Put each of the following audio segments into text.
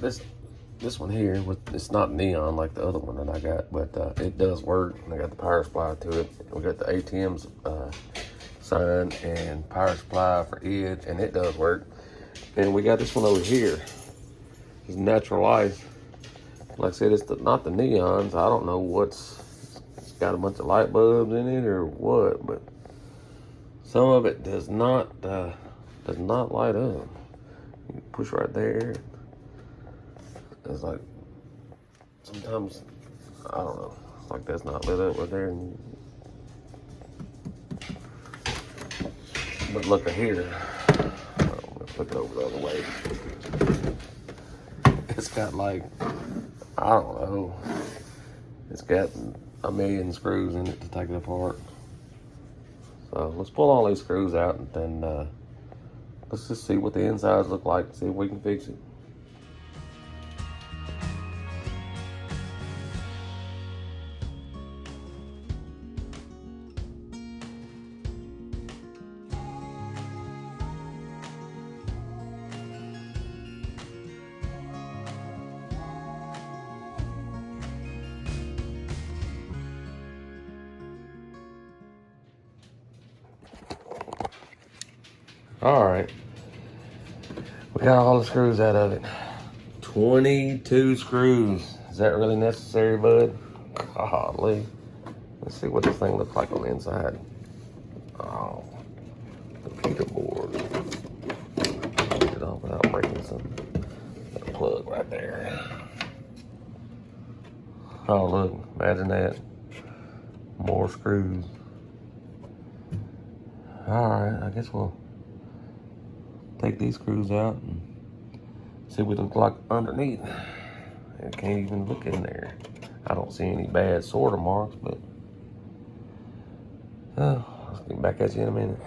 this one here, it's not neon like the other one that I got, but it does work. I got the power supply to it. We got the ATM's sign and power supply for it, and it does work. And we got this one over here. It's Natural Life. Like I said, it's not the neons. I don't know it's got a bunch of light bulbs in it or what, but some of it does not light up. You push right there. It's like sometimes I don't know. It's like that's not lit up right there. But look at here. I'm gonna flip it over the other way. It's got like, I don't know. It's got a million screws in it to take it apart. So let's pull all these screws out and then let's just see what the insides look like and see if we can fix it. All right, we got all the screws out of it. 22 screws. Is that really necessary, bud? Golly. Let's see what this thing looks like on the inside. Oh, computer board. Get it off without breaking some. Got a plug right there. Oh, look, imagine that. More screws. All right, I guess we'll take these screws out and see what it looks like underneath. I can't even look in there. I don't see any bad solder marks, but I'll get back at you in a minute.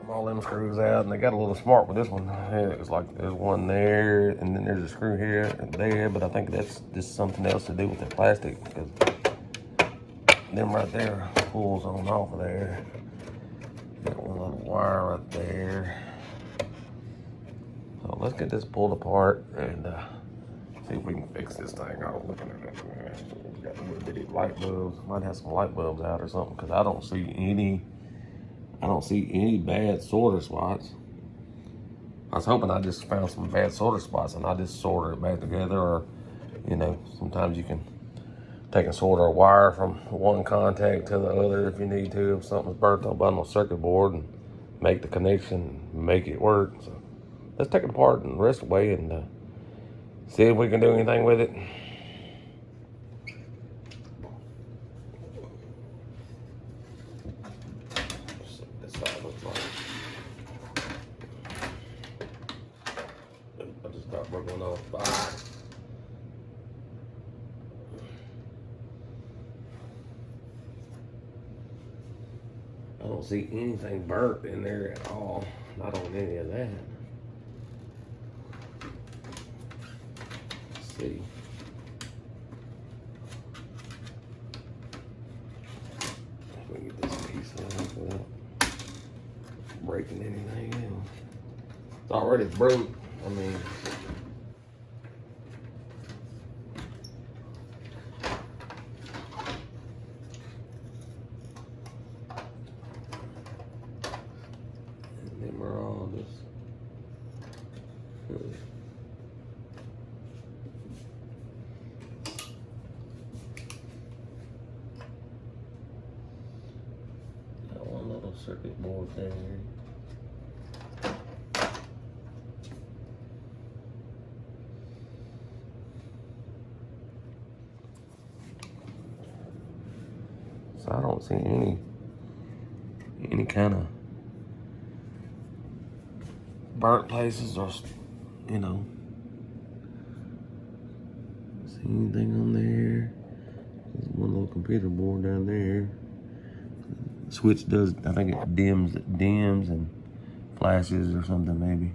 All them screws out, and they got a little smart with this one. It was like there's one there, and then there's a screw here and there, but I think that's just something else to do with the plastic, because them right there pulls on off of there. Got one little wire right there. So let's get this pulled apart and see if we can fix this thing. I was looking at it. Got little bitty light bulbs. Might have some light bulbs out or something, because I don't see any bad solder spots. I was hoping I just found some bad solder spots and I just solder it back together, or, you know, sometimes you can take and solder a wire from one contact to the other if you need to, if something's burnt on the circuit board, and make the connection, make it work. So let's take it apart and rest away and see if we can do anything with it. I just got working off by. I don't see anything burnt in there at all. Not on any of that. Let's see. If we can get this piece off without breaking anything else. It's already broke. I mean, and then we're all just got one little circuit board there. So I don't see any kind of burnt places, or, you know, see anything on there. There's one little computer board down there. The switch does, I think it dims and flashes or something maybe.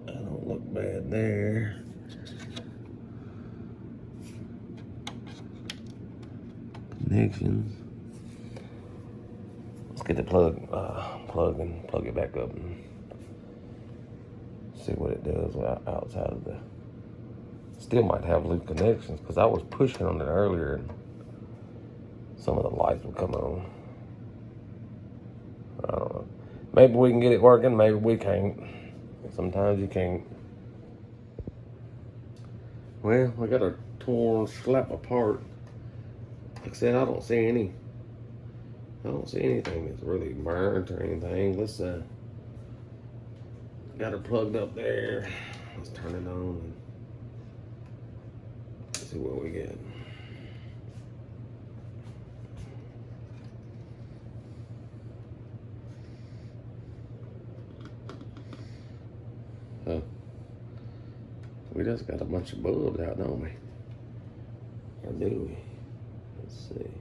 I don't look bad there. connections. Let's get the plug and plug it back up and see what it does outside of the. Still might have loose connections because I was pushing on it earlier and some of the lights would come on. I don't know. Maybe we can get it working, maybe we can't. Sometimes you can't. Well, we got a torn slap apart. Like I said, I don't see anything that's really burnt or anything. Let's got her plugged up there. Let's turn it on and see what we get. We just got a bunch of bulbs out, don't we? Or do we? Let's see.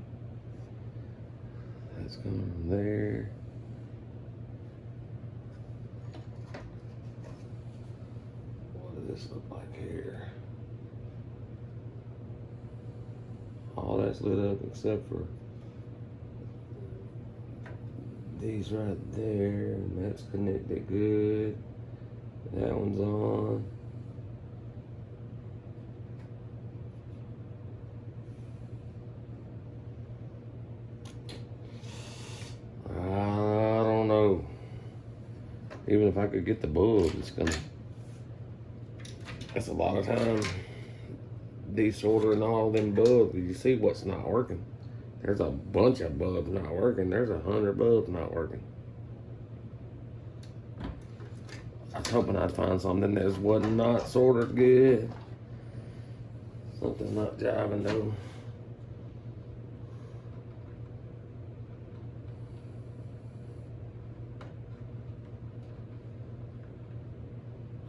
That's coming from there. What does this look like here? All that's lit up except for these right there, and that's connected good. That one's on. I don't know. Even if I could get the bulb, that's a lot of time desoldering all them bulbs. You see what's not working. There's a bunch of bulbs not working. There's 100 bulbs not working. I was hoping I'd find something that was not soldered good. Something not jiving though.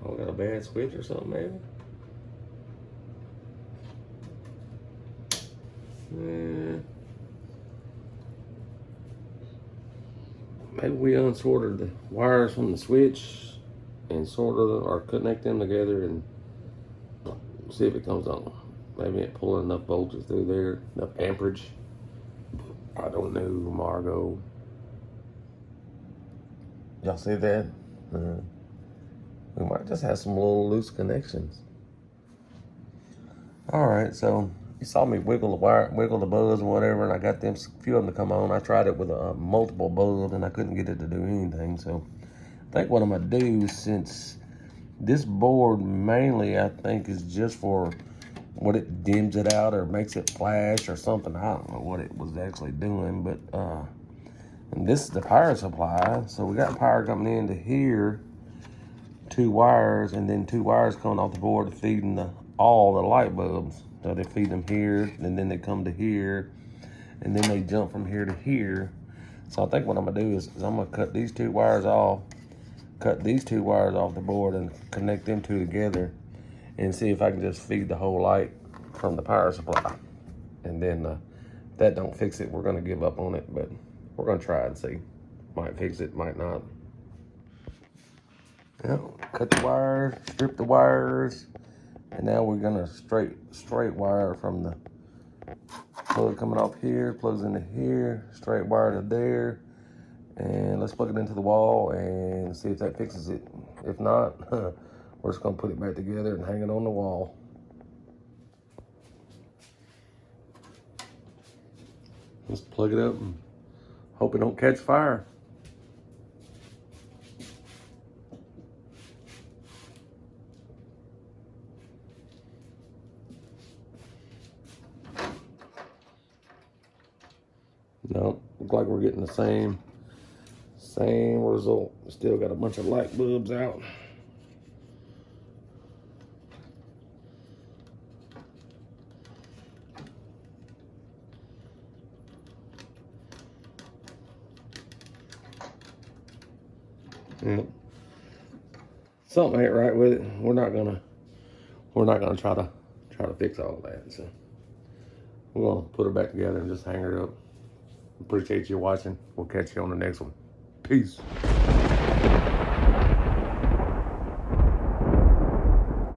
Oh, got a bad switch or something maybe? Yeah. Maybe we unsoldered the wires from the switch and soldered or connect them together and see if it comes on. Maybe it pulling enough voltage through there, enough amperage. I don't know, Margot. Y'all see that? We might just have some little loose connections. All right, so you saw me wiggle the wire, wiggle the bulbs and whatever, and I got them few of them to come on. I tried it with a multiple bulb and I couldn't get it to do anything. So I think what I'm gonna do, since this board mainly I think is just for what it dims it out or makes it flash or something. I don't know what it was actually doing, but and this is the power supply. So we got power coming into here, 2 wires, and then 2 wires coming off the board feeding all the light bulbs. So they feed them here, and then they come to here, and then they jump from here to here. So I think what I'm gonna do is I'm gonna cut these 2 wires off, cut these 2 wires off the board and connect them 2 together and see if I can just feed the whole light from the power supply. And then if that don't fix it, we're gonna give up on it, but we're gonna try and see. Might fix it, might not. Yeah, cut the wires, strip the wires, and now we're gonna straight wire from the plug coming off here, plugs into here, straight wire to there, and let's plug it into the wall and see if that fixes it. If not, we're just gonna put it back together and hang it on the wall. Let's plug it up and hope it don't catch fire. No, look like we're getting the same result. Still got a bunch of light bulbs out. Yep. Something ain't right with it. We're not gonna try to fix all that. So we're gonna put her back together and just hang her up. Appreciate you watching. We'll catch you on the next one. Peace.